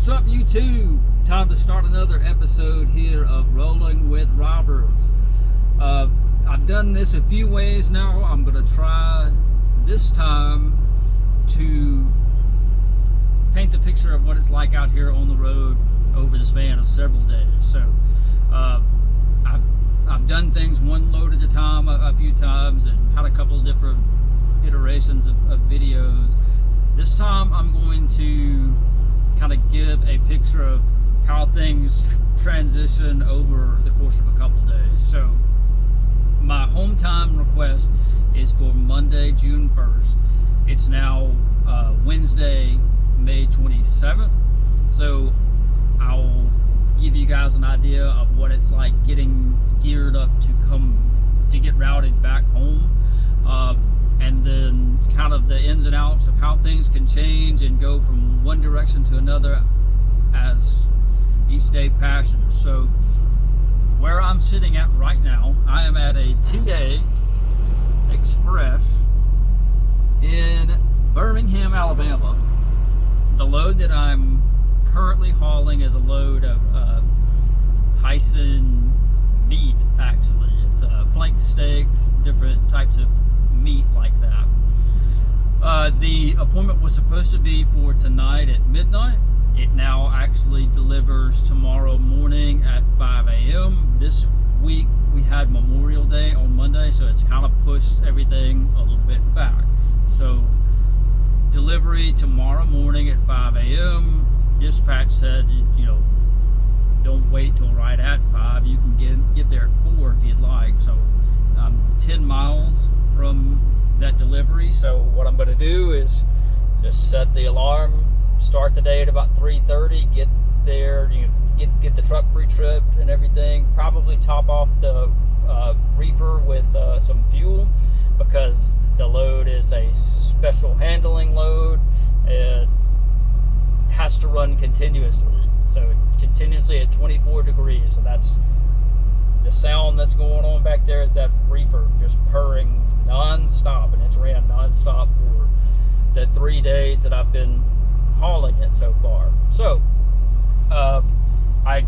What's up, YouTube? Time to start another episode here of Rolling with Robbers. I've done this a few ways now. I'm going to try this time to paint the picture of what it's like out here on the road over the span of several days. So I've done things one load at a time a few times and had a couple of different iterations of videos. This time I'm going to kind of give a picture of how things transition over the course of a couple days. So my home time request is for Monday, June 1st. It's now Wednesday, May 27th. So I'll give you guys an idea of what it's like getting geared up to get routed back home. And then kind of the ins and outs of how things can change and go from one direction to another as each day passes. So where I'm sitting at right now, I am at a TA Express in Birmingham, Alabama. The load that I'm currently hauling is a load of Tyson meat, actually. It's flank steaks, different types of meat like that. The appointment was supposed to be for tonight at midnight. It now actually delivers tomorrow morning at 5 a.m. This week we had Memorial Day on Monday, so it's kind of pushed everything a little bit back. So delivery tomorrow morning at 5 a.m. Dispatch said, you know, don't wait till right at 5. You can get there at 4 if you'd like. So 10 miles from that delivery. So what I'm going to do is just set the alarm, start the day at about 3:30, get there, you know, get the truck pre-tripped and everything, probably top off the reefer with some fuel, because the load is a special handling load. It has to run continuously, so continuously at 24 degrees. So that's the sound that's going on back there, is that reefer just purring non-stop, and it's ran non-stop for the 3 days that I've been hauling it so far. So I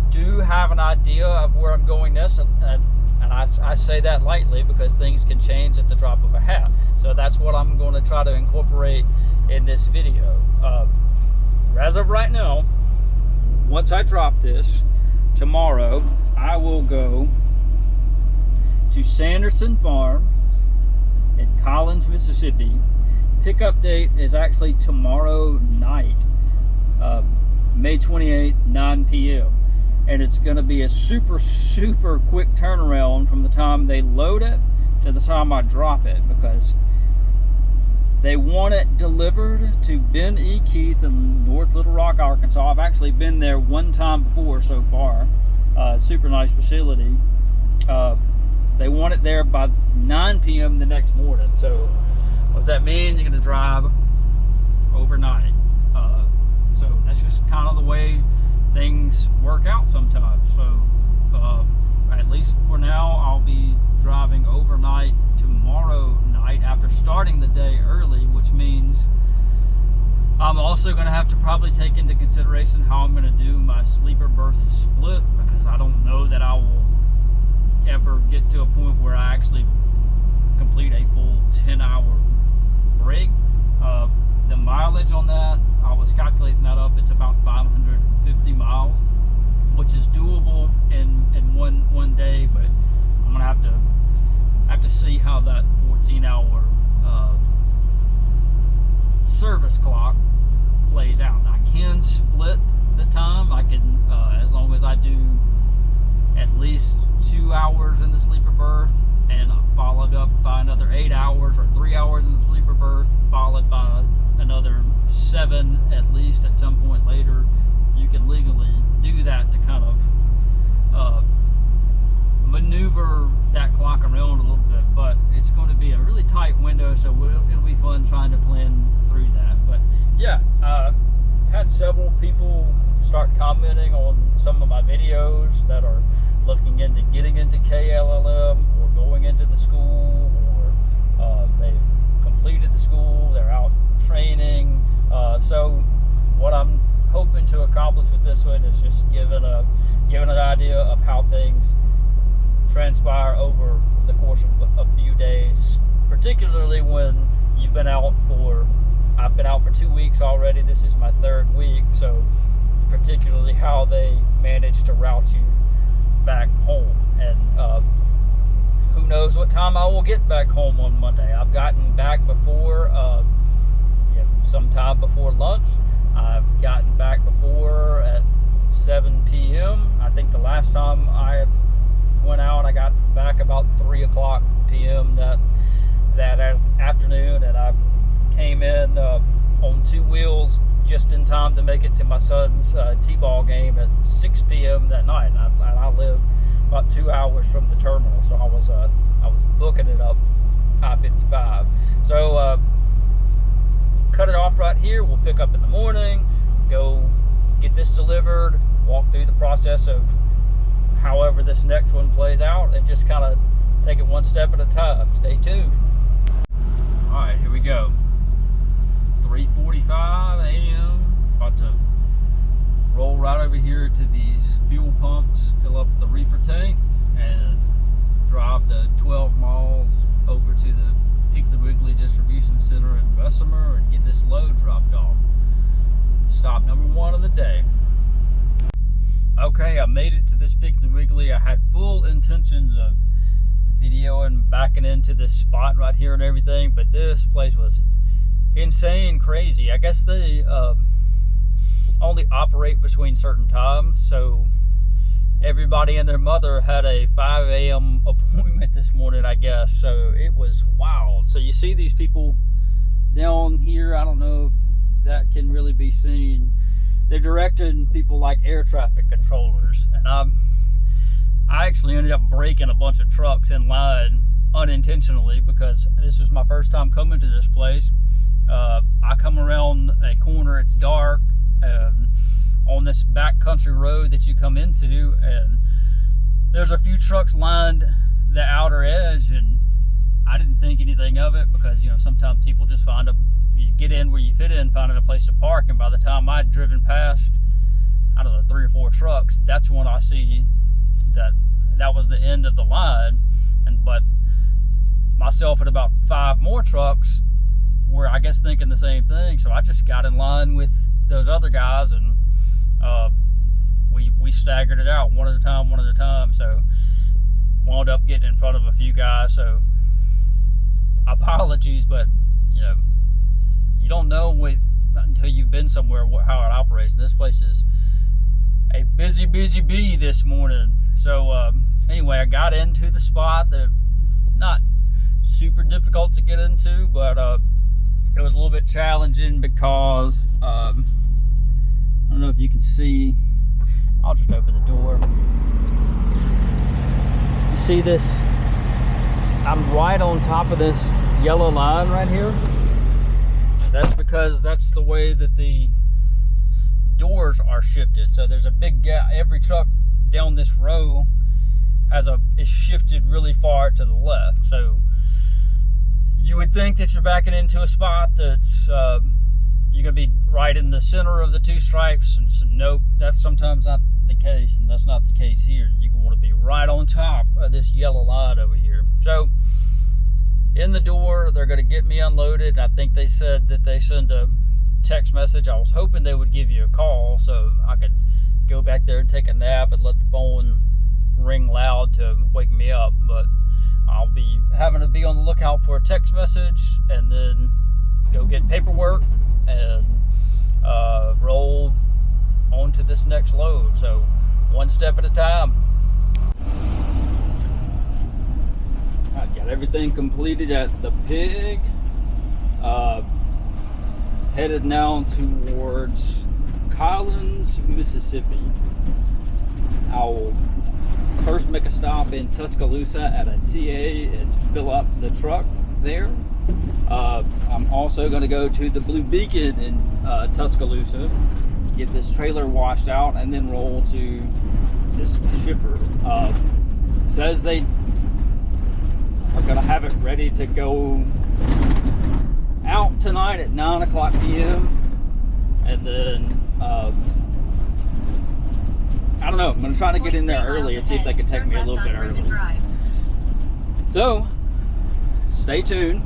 do have an idea of where I'm going next, and I say that lightly because things can change at the drop of a hat. So that's what I'm going to try to incorporate in this video. As of right now, once I drop this tomorrow, I will go to Sanderson Farms in Collins, Mississippi. Pickup date is actually tomorrow night, May 28th, 9 p.m. And it's going to be a super quick turnaround from the time they load it to the time I drop it, because they want it delivered to Ben E. Keith in North Little Rock, Arkansas. I've actually been there one time before so far. Super nice facility. They want it there by 9 p.m. the next morning. So what does that mean? You're going to drive overnight. So that's just kind of the way things work out sometimes. So at least for now, I'll be driving overnight tomorrow night after starting the day early, which means I'm also going to have to probably take into consideration how I'm going to do my sleeper berth split, because I don't know that I will ever get to a point where I actually complete a full 10-hour break. The mileage on that, I was calculating that up, it's about 550 miles, which is doable in one day, but I'm gonna have to see how that 14-hour service clock plays out. I can split the time. I can, as long as I do at least 2 hours in the sleeper berth and followed up by another 8 hours, or 3 hours in the sleeper berth followed by another 7 at least at some point later. You can legally do that to kind of maneuver that clock around a little bit, but it's going to be a really tight window, so it'll be fun trying to plan through that. But yeah, had several people start commenting on some of my videos that are looking into getting into KLLM or going into the school, or they've completed the school, they're out training. So what I'm hoping to transpire over the course of a few days, particularly when you've been out for, I've been out for 2 weeks already. This is my 3rd week, so particularly how they manage to route you back home. And who knows what time I will get back home on Monday. I've gotten back before, sometime before lunch. I've gotten back before at 7 p.m. I think the last time I went out, I got back about 3 o'clock p.m. that afternoon, and I came in on 2 wheels just in time to make it to my son's t-ball game at 6 p.m. that night. And I live about 2 hours from the terminal, so I was booking it up I-55. So cut it off right here. We'll pick up in the morning, go get this delivered, walk through the process of however this next one plays out, and just kind of take it one step at a time. Stay tuned. All right, here we go. 3:45 a.m. About to roll right over here to these fuel pumps, fill up the reefer tank, and drive the 12 miles over to the Piggly Wiggly Distribution Center in Bessemer and get this load dropped off. Stop number 1 of the day. Okay, I made it to this Piggly Wiggly. I had full intentions of videoing backing into this spot right here and everything, but this place was insane crazy. I guess they only operate between certain times, so everybody and their mother had a 5 a.m. appointment this morning, I guess. So it was wild. So you see these people down here. I don't know if that can really be seen. They're directing people like air traffic controllers, and I actually ended up breaking a bunch of trucks in line unintentionally because this was my first time coming to this place. I come around a corner, it's dark, on this back country road that you come into, and there's a few trucks lined the outer edge, and I didn't think anything of it because, you know, sometimes people just you get in where you fit in, finding a place to park, and by the time I'd driven past, I don't know, 3 or 4 trucks, that's when I see that was the end of the line. But myself and about 5 more trucks were, I guess, thinking the same thing, so I just got in line with those other guys, and we staggered it out one at a time, so wound up getting in front of a few guys. So apologies, but you know, you don't know until you've been somewhere how it operates, and this place is a busy bee this morning. So anyway, I got into the spot. That not super difficult to get into, but it was a little bit challenging because I don't know if you can see. I'll just open the door. You see this? I'm right on top of this yellow line right here. That's because that's the way that the doors are shifted. So there's a big gap. Every truck down this row is shifted really far to the left. So you would think that you're backing into a spot that's you're going to be right in the center of the 2 stripes, and so, nope, that's sometimes not the case, and that's not the case here. You want to be right on top of this yellow line over here. So in the door, they're going to get me unloaded. I think they said that they send a text message. I was hoping they would give you a call so I could go back there and take a nap and let the phone ring loud to wake me up, but I'll be having to be on the lookout for a text message and then go get paperwork and roll on to this next load. So one step at a time. I've got everything completed at the pig. Headed now towards Collins, Mississippi. I'll first make a stop in Tuscaloosa at a TA and fill up the truck there. I'm also going to go to the Blue Beacon in Tuscaloosa, get this trailer washed out, and then roll to this shipper. Says they are going to have it ready to go out tonight at 9 o'clock p.m. And then I don't know, I'm going to try to get in there early and see if they can take me a little bit early. So, stay tuned.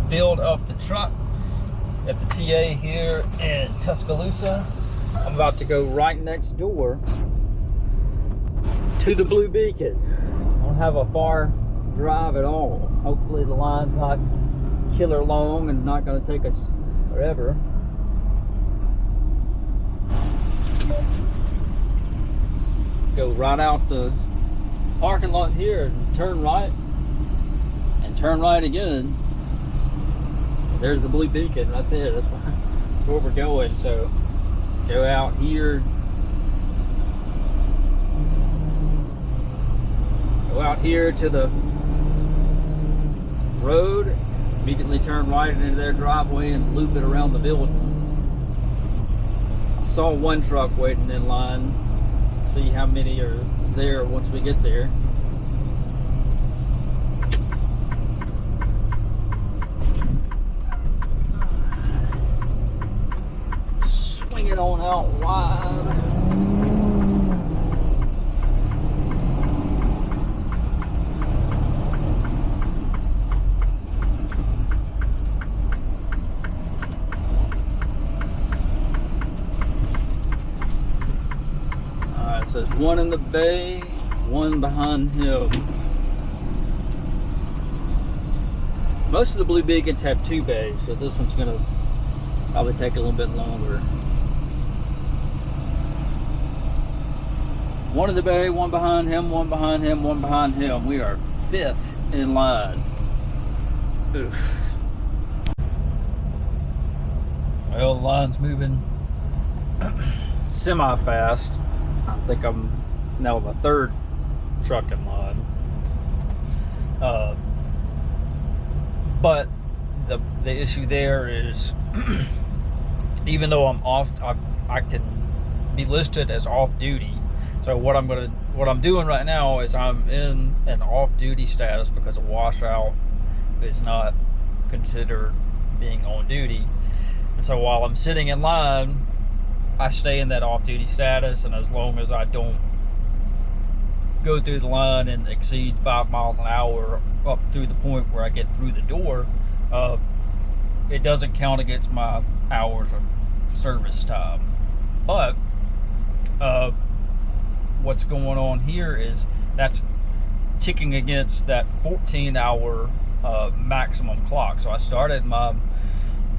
Filled up the truck at the TA here in Tuscaloosa. I'm about to go right next door to the Blue Beacon. I don't have a far drive at all. Hopefully the line's not killer long and not going to take us forever. Go right out the parking lot here and turn right again. There's the Blue Beacon right there. That's where we're going. So go out here. Go out here to the road. Immediately turn right into their driveway and loop it around the building. I saw one truck waiting in line. See how many are there once we get there. Swing it on out wide. So there's one in the bay, one behind him. Most of the blue beacons have 2 bays, so this one's gonna probably take a little bit longer. One in the bay, one behind him, one behind him, one behind him. We are 5th in line. Oof. Well, the line's moving semi-fast. I think I'm now the 3rd truck in line. But the issue there is, even though I'm off, I can be listed as off duty. So what I'm doing right now is I'm in an off duty status because a washout is not considered being on duty. And so while I'm sitting in line, I stay in that off duty status, and as long as I don't go through the line and exceed 5 miles an hour up through the point where I get through the door, it doesn't count against my hours of service time. But what's going on here is that's ticking against that 14-hour maximum clock. So I started my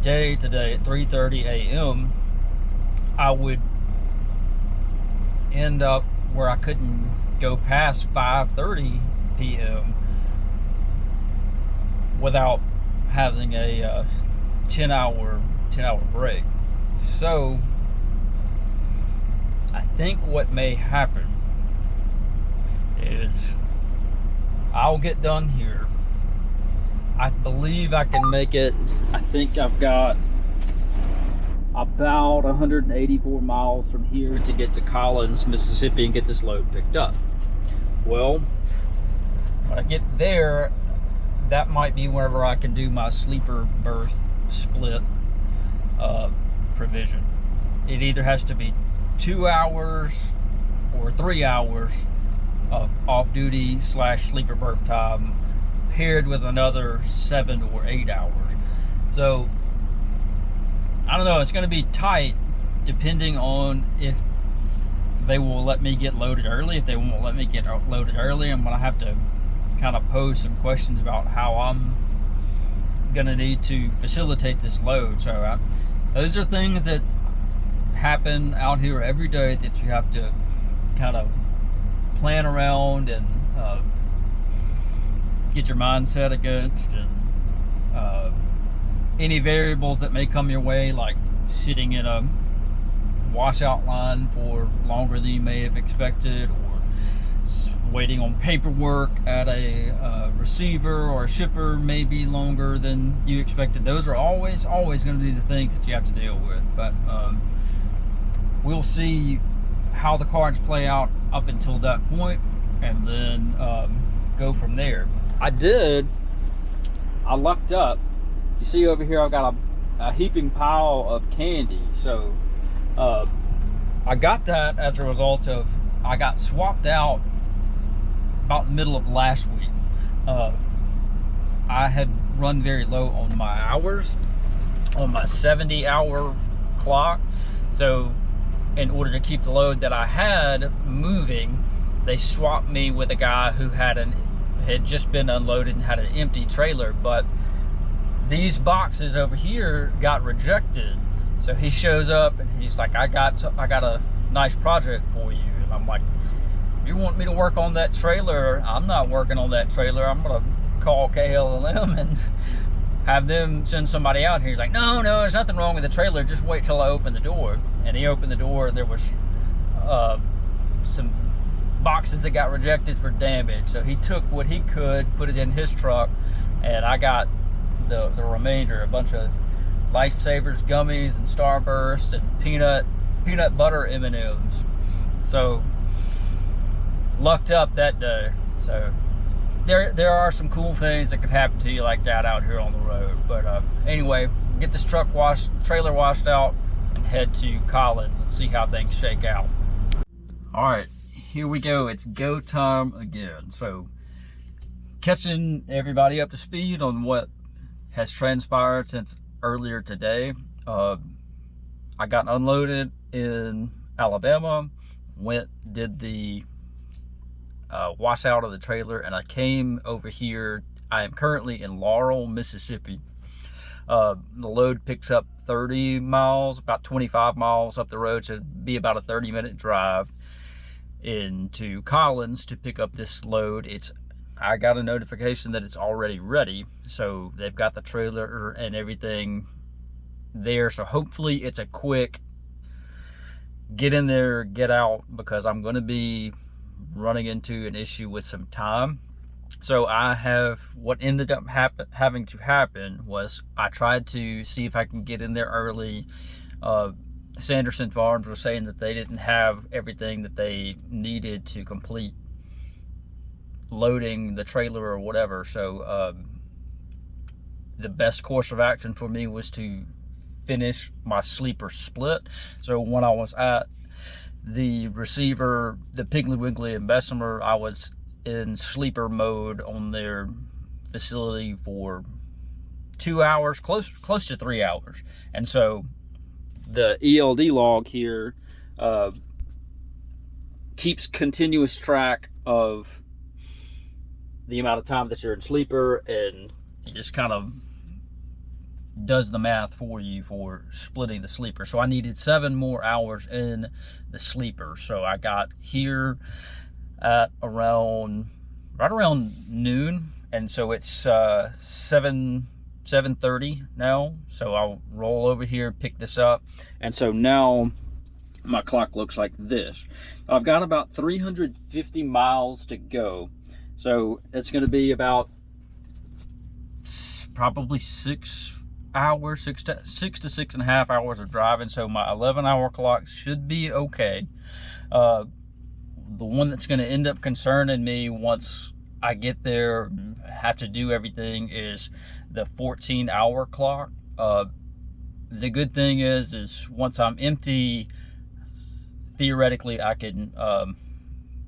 day today at 3:30 a.m. I would end up where I couldn't go past 5:30 p.m. without having a 10-hour break. So I think what may happen is I'll get done here. I believe I can make it. I think I've got about 184 miles from here to get to Collins, Mississippi, and get this load picked up. Well, when I get there, that might be whenever I can do my sleeper berth split provision. It either has to be 2 hours or 3 hours of off-duty / sleeper berth time paired with another 7 or 8 hours. So I don't know, it's going to be tight depending on if they will let me get loaded early. If they won't let me get loaded early, I'm going to have to kind of pose some questions about how I'm going to need to facilitate this load. So those are things that happen out here every day that you have to kind of plan around and get your mindset against, and any variables that may come your way, like sitting in a washout line for longer than you may have expected, or waiting on paperwork at a receiver or a shipper may be longer than you expected. Those are always going to be the things that you have to deal with. But we'll see how the cards play out up until that point, and then go from there. I lucked up. You see over here, I've got a heaping pile of candy. So I got that as a result of, I got swapped out about the middle of last week. I had run very low on my hours, on my 70-hour clock. So in order to keep the load that I had moving, they swapped me with a guy who had just been unloaded and had an empty trailer. But these boxes over here got rejected. So he shows up and he's like, I got a nice project for you. And I'm like, you want me to work on that trailer? I'm not working on that trailer. I'm gonna call KLM and have them send somebody out here. He's like, no, there's nothing wrong with the trailer. Just wait till I open the door. And he opened the door. There was some boxes that got rejected for damage. So he took what he could, put it in his truck, and I got the remainder, a bunch of Lifesavers gummies and Starburst and peanut butter M&Ms. So lucked up that day. So there are some cool things that could happen to you like that out here on the road. But anyway, get this trailer washed out and head to Collins and see how things shake out. All right, here we go. It's go time again. So catching everybody up to speed on what has transpired since earlier today. I got unloaded in Alabama, did the wash out of the trailer, and I came over here. I am currently in Laurel, Mississippi. The load picks up 30 miles, about 25 miles up the road, so it'd be about a 30-minute drive into Collins to pick up this load. I got a notification that it's already ready, so they've got the trailer and everything there. So hopefully it's a quick get in there, get out, because I'm going to be running into an issue with some time. So what ended up having to happen was I tried to see if I can get in there early. Sanderson Farms was saying that they didn't have everything that they needed to complete loading the trailer or whatever. So the best course of action for me was to finish my sleeper split. So when I was at the receiver, the Piggly Wiggly and Bessemer, I was in sleeper mode on their facility for 2 hours, close to 3 hours. And so the ELD log here keeps continuous track of the amount of time that you're in sleeper, and it just kind of does the math for you for splitting the sleeper. So I needed 7 more hours in the sleeper. So I got here at right around noon, and so it's 7:30 now. So I'll roll over here, pick this up, and so now my clock looks like this. I've got about 350 miles to go, so it's going to be about probably 6 hours, 6 to 6.5 hours of driving. So my 11-hour clock should be okay. The one that's going to end up concerning me once I get there and have to do everything is the 14-hour clock. The good thing is once I'm empty, theoretically I can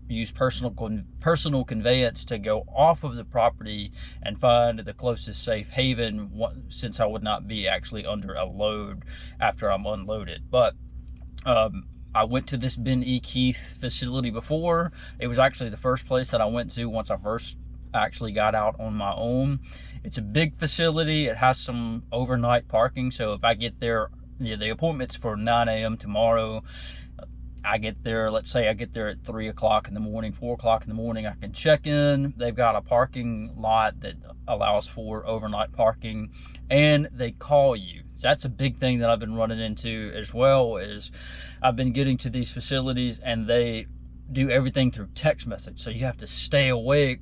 use personal conveyance to go off of the property and find the closest safe haven, since I would not be actually under a load after I'm unloaded. But I went to this Ben E. Keith facility before. It was actually the first place that I went to once I first actually got out on my own. It's a big facility. It has some overnight parking. So if I get there, the appointment's for 9 a.m. tomorrow. I get there, let's say I get there at 3 o'clock in the morning, 4 o'clock in the morning, I can check in. They've got a parking lot that allows for overnight parking, and they call you. So that's a big thing that I've been running into as well, is I've been getting to these facilities and they do everything through text message. So you have to stay awake,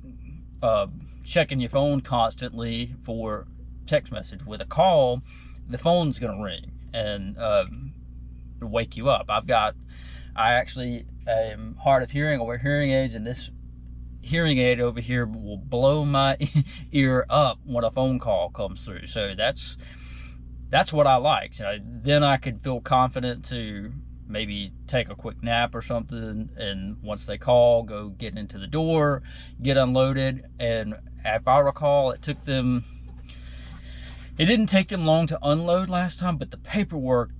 checking your phone constantly for text message. With a call, the phone's gonna ring and wake you up. I actually am hard of hearing. I wear hearing aids, and this hearing aid over here will blow my ear up when a phone call comes through. So that's what I like. Then I could feel confident to maybe take a quick nap or something, and once they call, go get into the door, get unloaded. And if I recall, it didn't take them long to unload last time, but the paperwork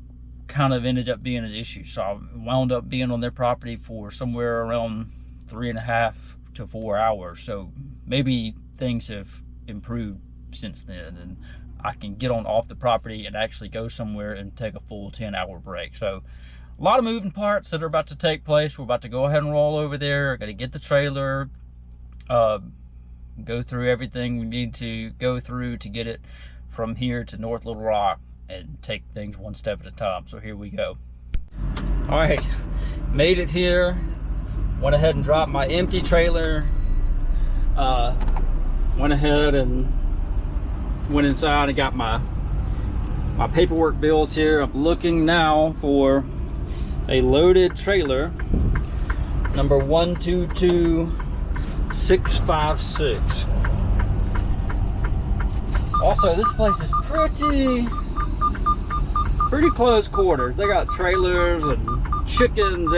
kind of ended up being an issue. So I wound up being on their property for somewhere around 3.5 to 4 hours. So maybe things have improved since then, and I can get off the property and actually go somewhere and take a full 10-hour break. So a lot of moving parts that are about to take place. We're about to go ahead and roll over there. I got to get the trailer, go through everything we need to go through to get it from here to North Little Rock, and take things one step at a time. So here we go. All right, made it here. Went ahead and dropped my empty trailer. Went ahead and went inside and got my paperwork bills here. I'm looking now for a loaded trailer, number 122656. Also, this place is pretty close quarters. They got trailers and chickens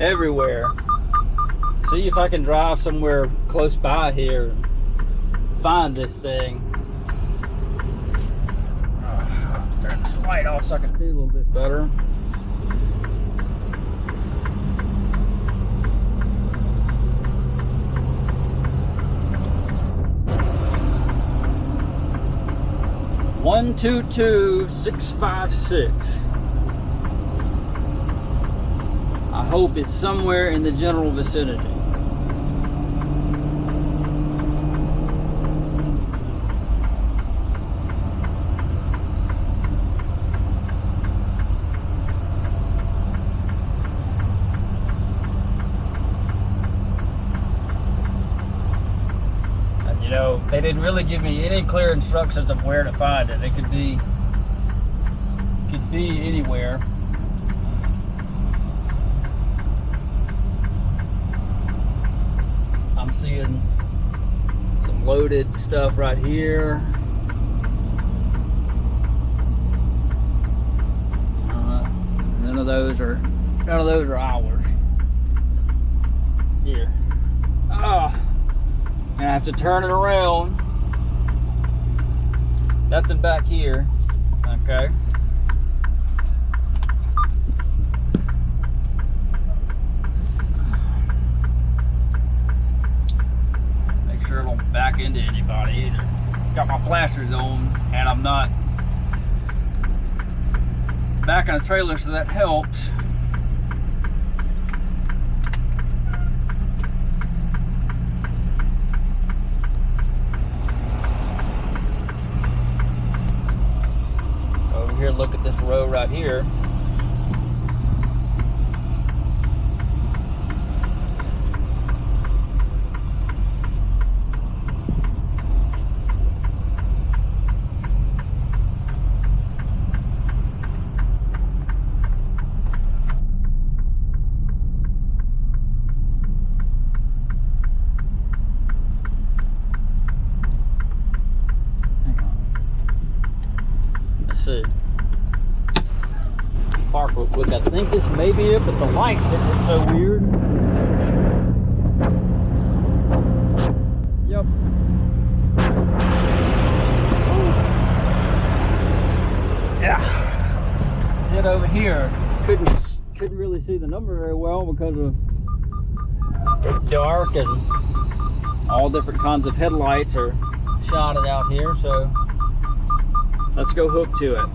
everywhere. See if I can drive somewhere close by here and find this thing. Turn this light off so I can see a little bit better. 122656. I hope it's somewhere in the general vicinity. And you know, they didn't really give me any clear instructions of where to find it. It could be anywhere. I'm seeing some loaded stuff right here. None of those are ours. Here. Oh, and I have to turn it around. Nothing back here. Okay. Sure I don't back into anybody either. Got my flashers on and I'm not backing a trailer, so that helps. Over here, look at this row right here. Park real quick. I think this may be it, but the lights are so weird. Yep. Yeah. It's it over here. Couldn't really see the number very well because of it's dark and all different kinds of headlights are shotted out here. So let's go hook to it.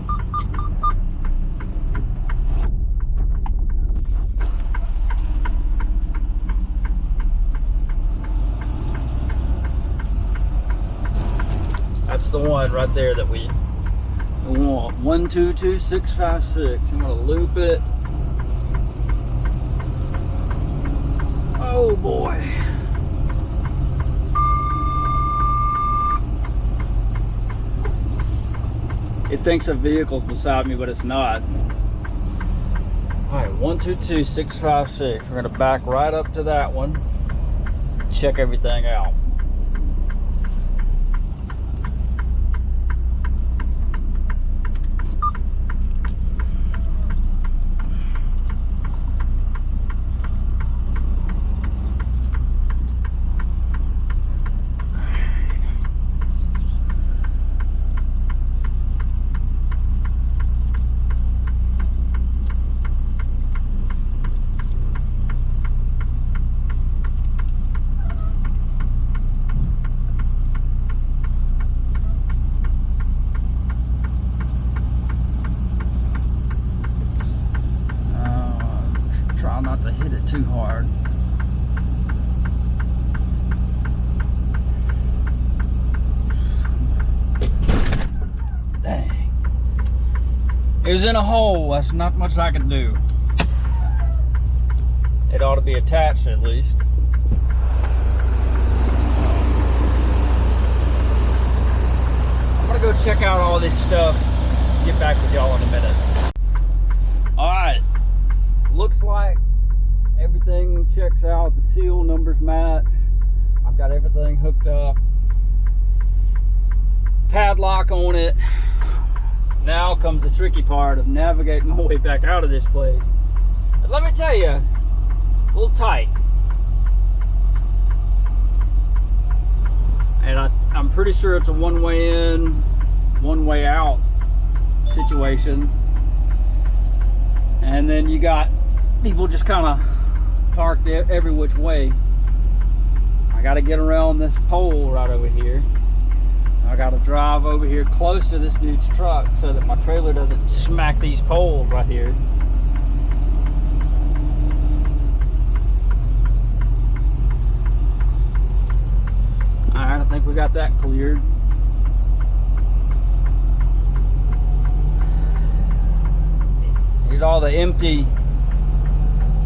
That's the one right there that we want. 122656. I'm gonna loop it. Oh boy. It thinks a vehicle's beside me, but it's not. All right, 122656. We're gonna back right up to that one. Check everything out. Not to hit it too hard. Dang. It was in a hole. That's not much I can do. It ought to be attached at least. I'm gonna go check out all this stuff. Get back with y'all in a minute. All right. Looks like everything checks out. The seal numbers match. I've got everything hooked up. Padlock on it. Now comes the tricky part of navigating my way back out of this place. But let me tell you, a little tight. And I'm pretty sure it's a one way in, one way out situation. And then you got people just kind of parked every which way. I got to get around this pole right over here. I gotta drive over here close to this dude's truck so that my trailer doesn't smack these poles right here. Alright, I think we got that cleared. Here's all the empty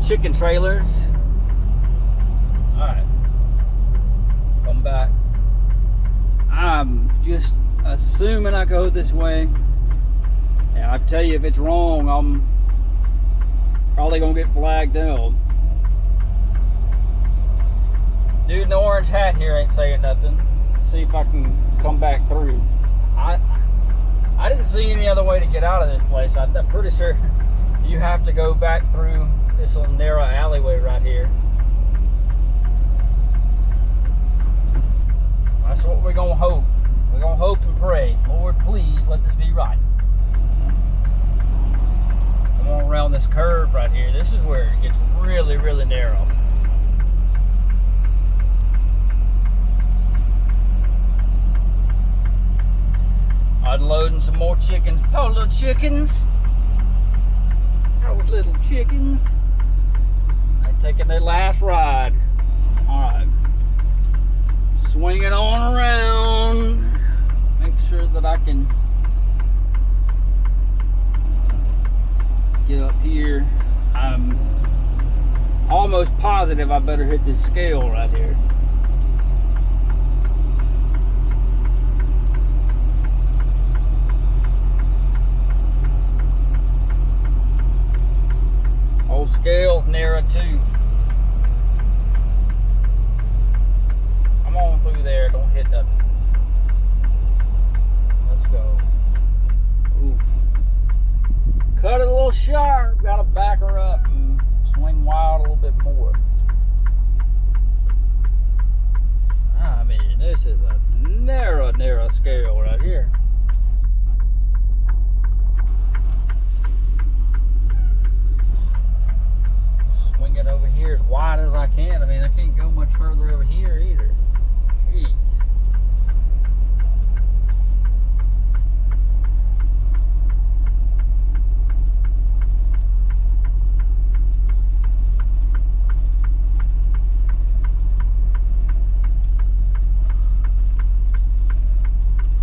chicken trailers. Alright, come back. I'm just assuming I go this way, and I tell you, if it's wrong, I'm probably gonna get flagged down. Dude in the orange hat here ain't saying nothing. See if I can come back through. I didn't see any other way to get out of this place. I'm pretty sure you have to go back through this little narrow alleyway right here. That's what we're gonna hope. We're gonna hope and pray. Lord, please let this be right. Come on around this curve right here. This is where it gets really, really narrow. Unloading some more chickens. Poor little chickens. Those little chickens. They're taking their last ride. Alright. Swinging on around. Make sure that I can get up here. I'm almost positive I better hit this scale right here. Old scale's narrow too. Come on through there, don't hit nothing. Let's go. Ooh. Cut it a little sharp, gotta back her up and swing wild a little bit more. I mean, this is a narrow, narrow scale right here. Swing it over here as wide as I can. I mean, I can't go much further over here either. Jeez.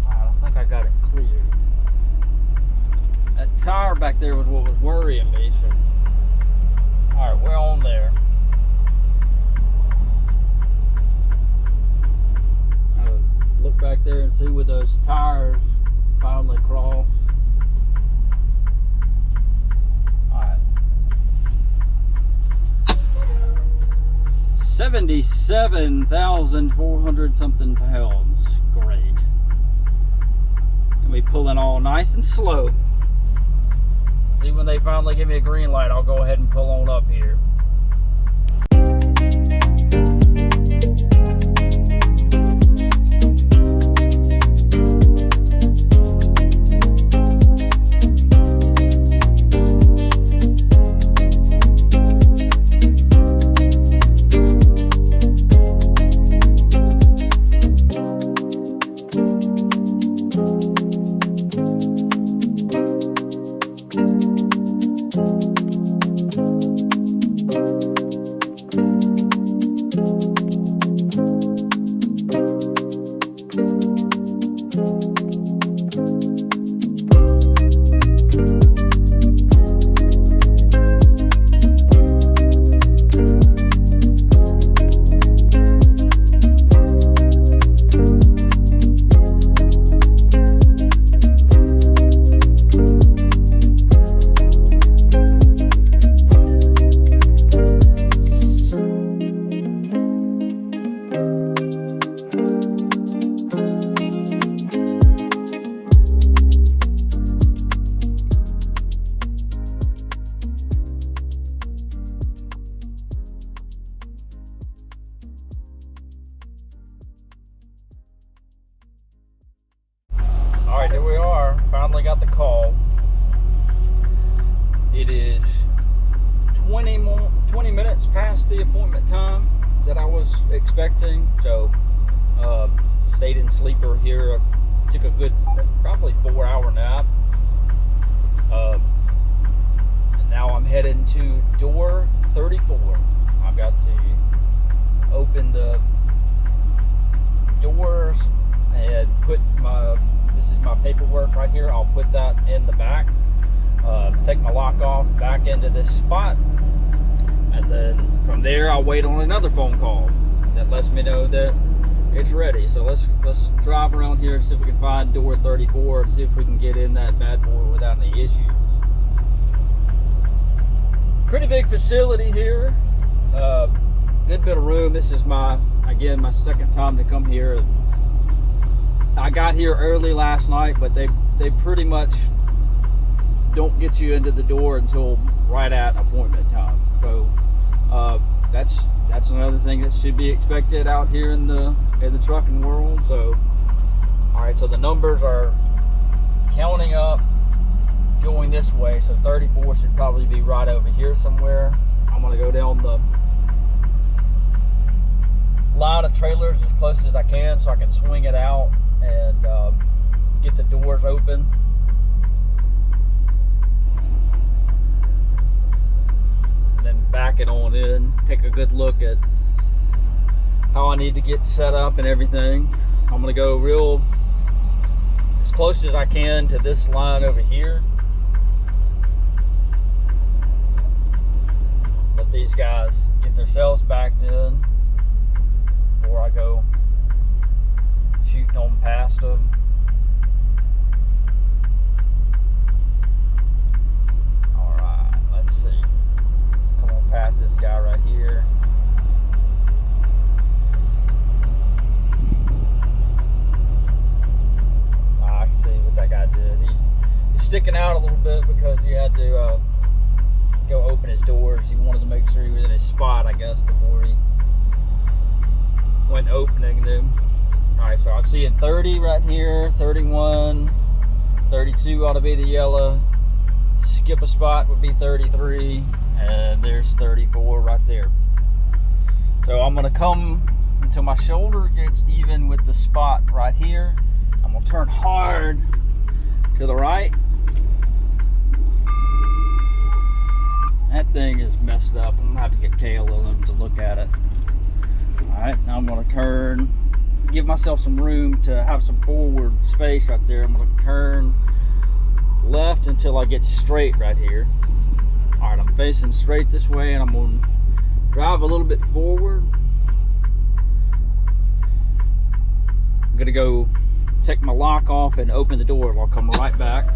I think I got it cleared. That tire back there was what was worrying me. So. Alright, we're on there. Look back there and see where those tires finally cross. Alright. 77,400 something pounds. Great. And we pulling all nice and slow. See, when they finally give me a green light, I'll go ahead and pull on up here. Alright, here we are. Finally got the call. It is 20 minutes past the appointment time that I was expecting. So, stayed in sleeper here Took a good, probably 4-hour nap. And now I'm heading to door 34. I've got to open the doors and put this is my paperwork right here. I'll put that in the back. Take my lock off, back into this spot, and then from there I'll wait on another phone call that lets me know that it's ready. So let's drive around here and see if we can find door 34 and see if we can get in that bad boy without any issues. Pretty big facility here. Good bit of room. This is my second time to come here. I got here early last night, but they pretty much don't get you into the door until right at appointment time. So that's another thing that should be expected out here in the trucking world. So all right, so the numbers are counting up, going this way. So 34 should probably be right over here somewhere. I'm gonna go down the line of trailers as close as I can so I can swing it out and get the doors open. And then back it on in, take a good look at how I need to get set up and everything. I'm gonna go real as close as I can to this line over here. Let these guys get themselves backed in before I go shooting on past them. Alright, let's see. Come on past this guy right here. I can see what that guy did. He's sticking out a little bit because he had to go open his doors. He wanted to make sure he was in his spot, I guess, before he went opening them. Alright, so I'm seeing 30 right here, 31, 32 ought to be the yellow. Skip a spot would be 33, and there's 34 right there. So I'm gonna come until my shoulder gets even with the spot right here. I'm gonna turn hard to the right. That thing is messed up. I'm gonna have to get KLM to look at it. Alright, now I'm gonna turn, give myself some room to have some forward space right there. I'm gonna turn left until I get straight right here. Alright, I'm facing straight this way, and I'm gonna drive a little bit forward. I'm gonna go take my lock off and open the door. I'll come right back.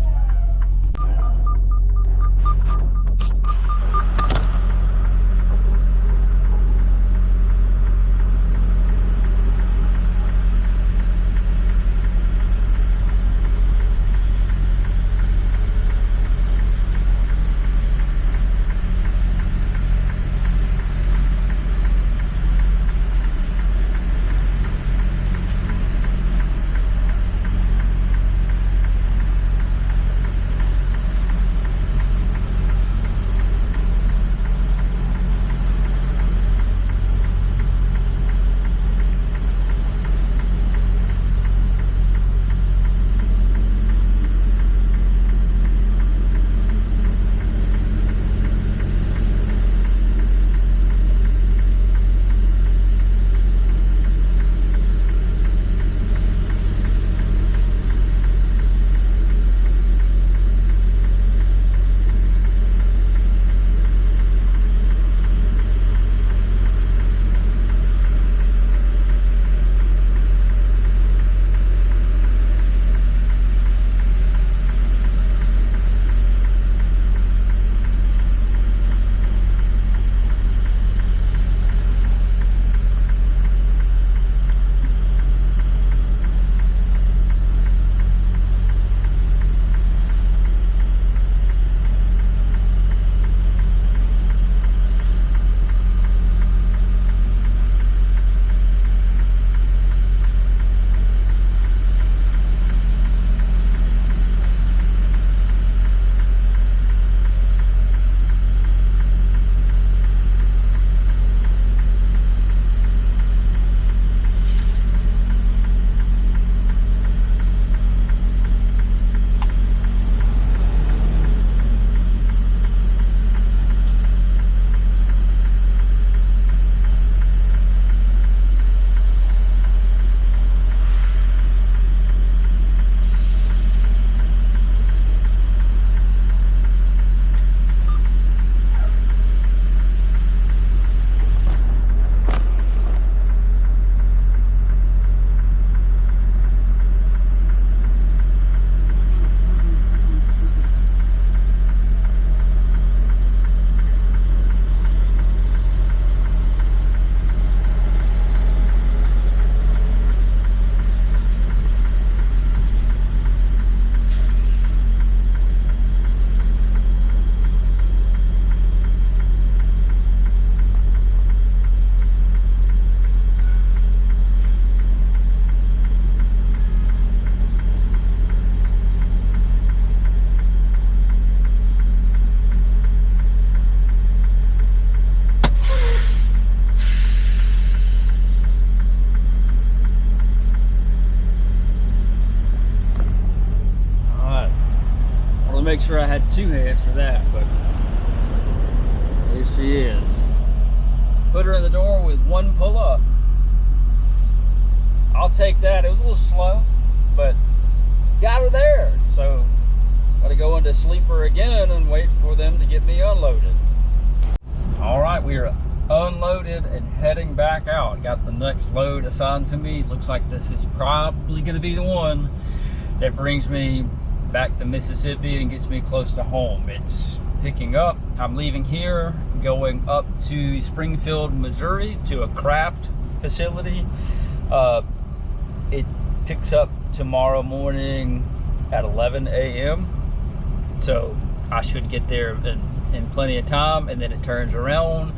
make sure I had two heads for that, but here she is. Put her in the door with one pull up. I'll take that. It was a little slow, but got her there. So gotta go into sleeper again and wait for them to get me unloaded. All right, we are unloaded and heading back out. Got the next load assigned to me. Looks like this is probably gonna be the one that brings me back to Mississippi and gets me close to home. It's picking up. I'm leaving here, going up to Springfield, Missouri, to a craft facility. It picks up tomorrow morning at 11 a.m. So I should get there in plenty of time, and then it turns around,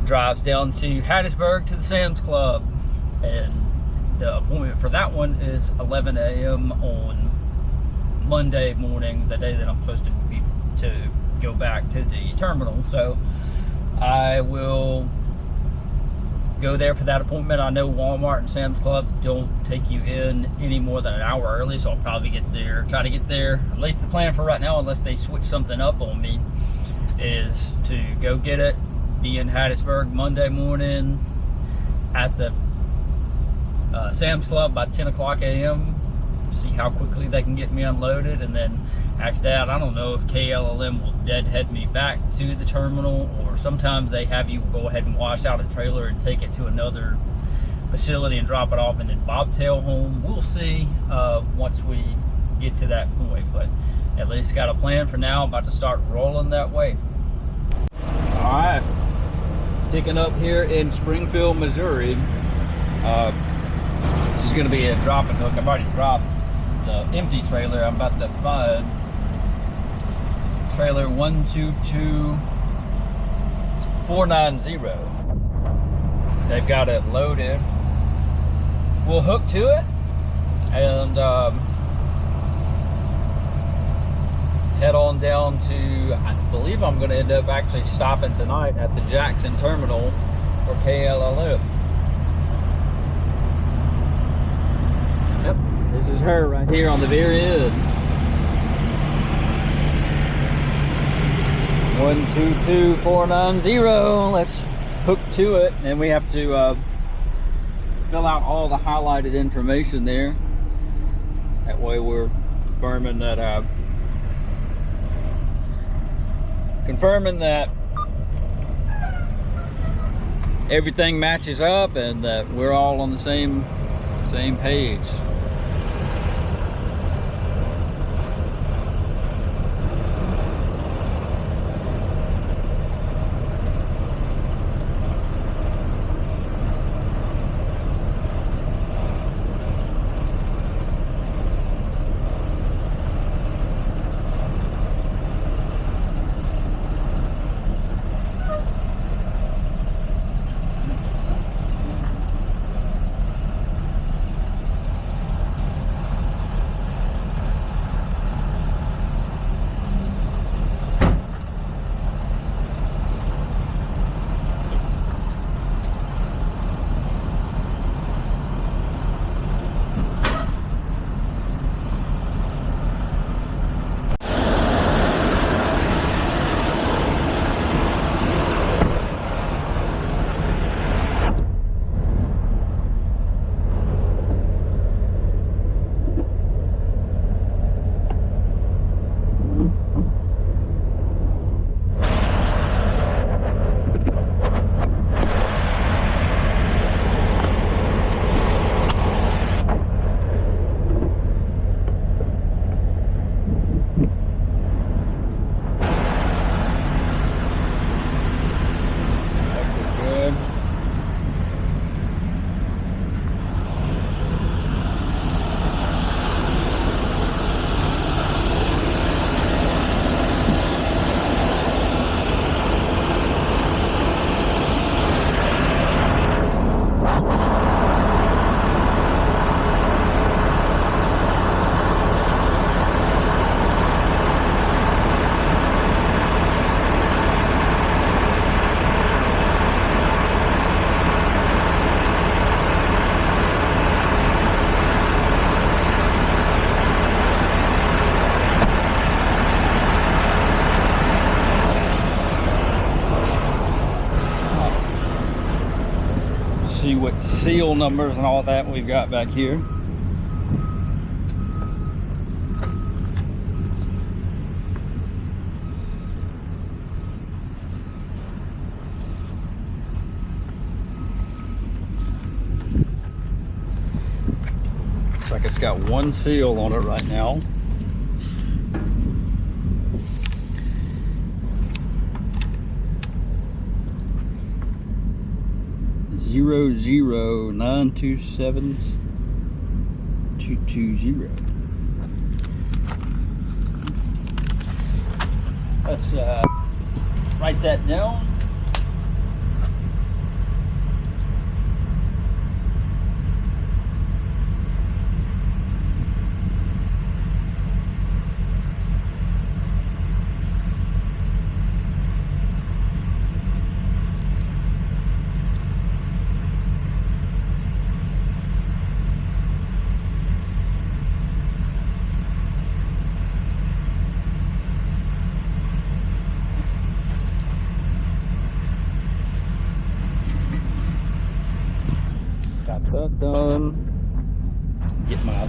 drives down to Hattiesburg to the Sam's Club, and the appointment for that one is 11 a.m. on Monday morning, the day that I'm supposed to go back to the terminal. So I will go there for that appointment. I know Walmart and Sam's Club don't take you in any more than an hour early, so I'll probably try to get there. At least the plan for right now, unless they switch something up on me, is to go get it, be in Hattiesburg Monday morning at the Sam's Club by 10 o'clock a.m. see how quickly they can get me unloaded, and then after that, I don't know if KLLM will deadhead me back to the terminal, or sometimes they have you go ahead and wash out a trailer and take it to another facility and drop it off and then bobtail home. We'll see once we get to that point, but at least got a plan for now. About to start rolling that way. All right, picking up here in Springfield, Missouri. This is going to be a drop and hook. I've already dropped the empty trailer. I'm about to find trailer 122490. They've got it loaded. We'll hook to it and head on down to, I believe I'm going to end up actually stopping tonight at the Jackson terminal for KLLM. Yep, this is her right here on the very end. 122490. Let's hook to it, and we have to fill out all the highlighted information there. That way we're confirming that everything matches up and that we're all on the same page. see what seal numbers and all that we've got back here. Looks like it's got one seal on it right now. Zero 927-220. Let's write that down. Got that done. Get my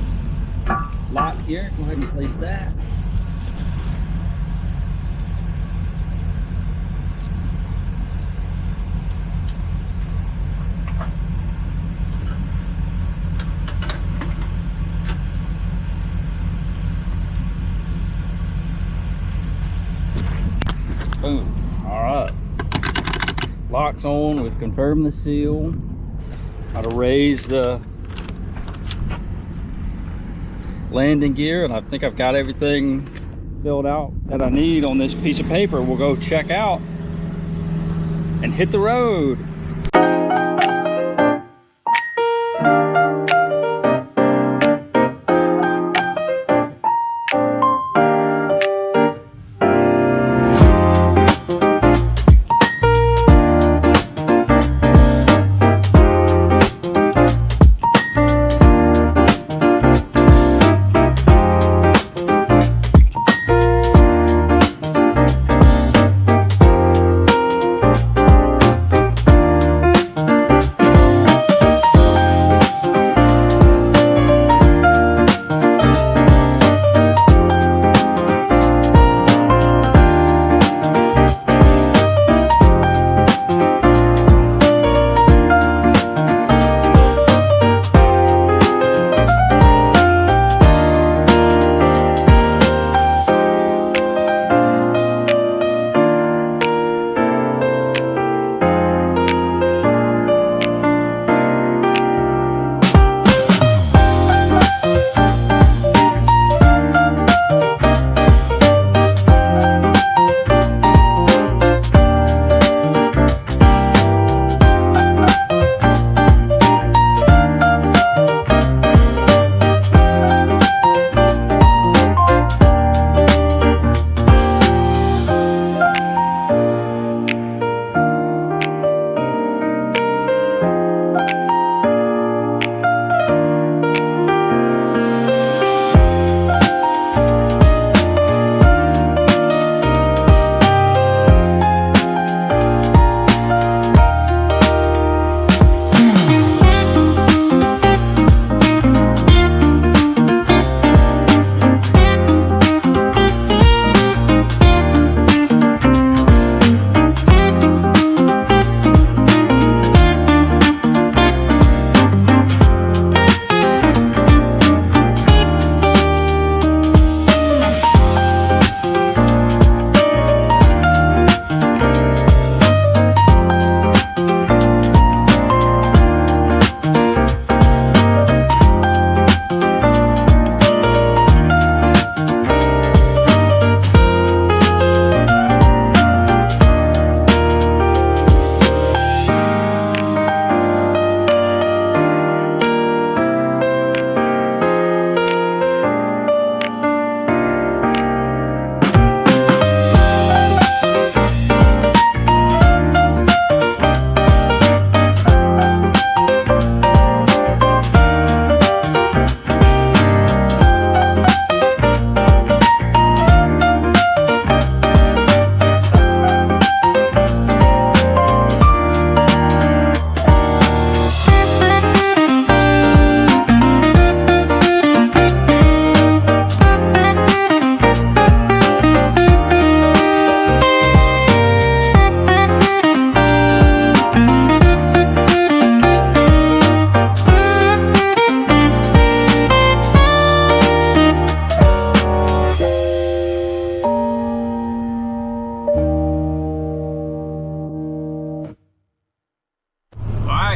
lock here. Go ahead and place that. Boom. All right. Lock's on. We've confirmed the seal. How to raise the landing gear, and I think I've got everything filled out that I need on this piece of paper. We'll go check out and hit the road.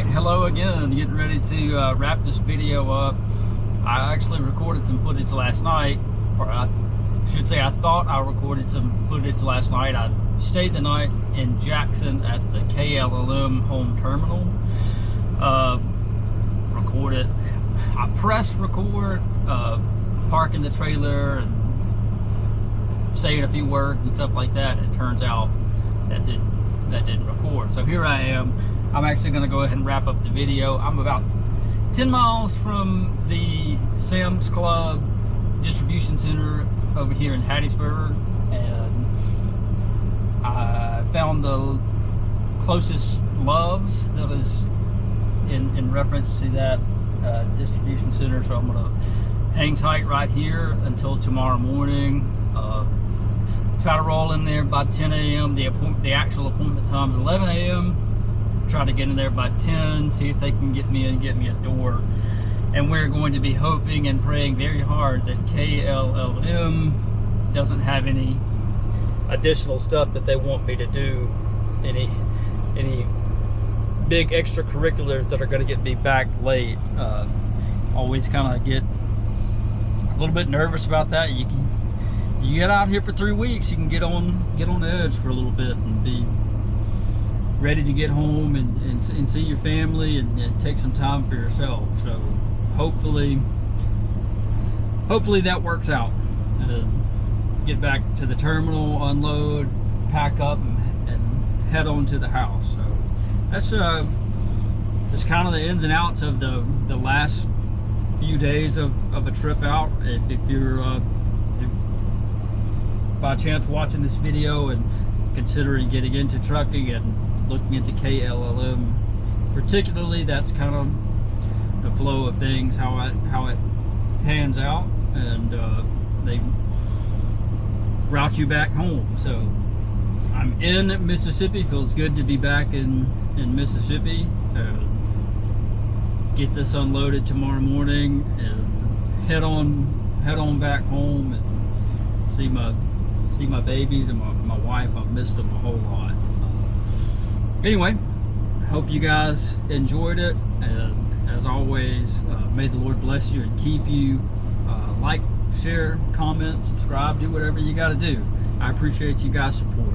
Alright, hello again. Getting ready to wrap this video up. I actually recorded some footage last night, or I should say I thought I recorded some footage last night. I stayed the night in Jackson at the KLLM home terminal. Recorded. I pressed record, parking the trailer and saying a few words and stuff like that. And it turns out that didn't record. So here I am. I'm actually going to go ahead and wrap up the video. I'm about 10 miles from the Sam's Club distribution center over here in Hattiesburg, and I found the closest Love's that is in reference to that distribution center. So I'm going to hang tight right here until tomorrow morning. Try to roll in there by 10 a.m. The actual appointment time is 11 a.m. Try to get in there by 10, see if they can get me a door. And we're going to be hoping and praying very hard that KLLM doesn't have any additional stuff that they want me to do, any big extracurriculars that are going to get me back late. Always kind of get a little bit nervous about that. You get out here for 3 weeks, you can get on edge for a little bit and be ready to get home and see your family and take some time for yourself. So hopefully that works out. Get back to the terminal, unload, pack up, and head on to the house. So that's just kind of the ins and outs of the last few days of a trip out. If you're by chance watching this video and considering getting into trucking and looking into KLLM particularly, that's kind of the flow of things, how it pans out, and they route you back home. So I'm in Mississippi. Feels good to be back in Mississippi. Get this unloaded tomorrow morning and head on back home and see my babies and my wife. I've missed them a whole lot. Anyway, hope you guys enjoyed it, and as always, may the Lord bless you and keep you. Like, share, comment, subscribe, do whatever you got to do. I appreciate you guys' support.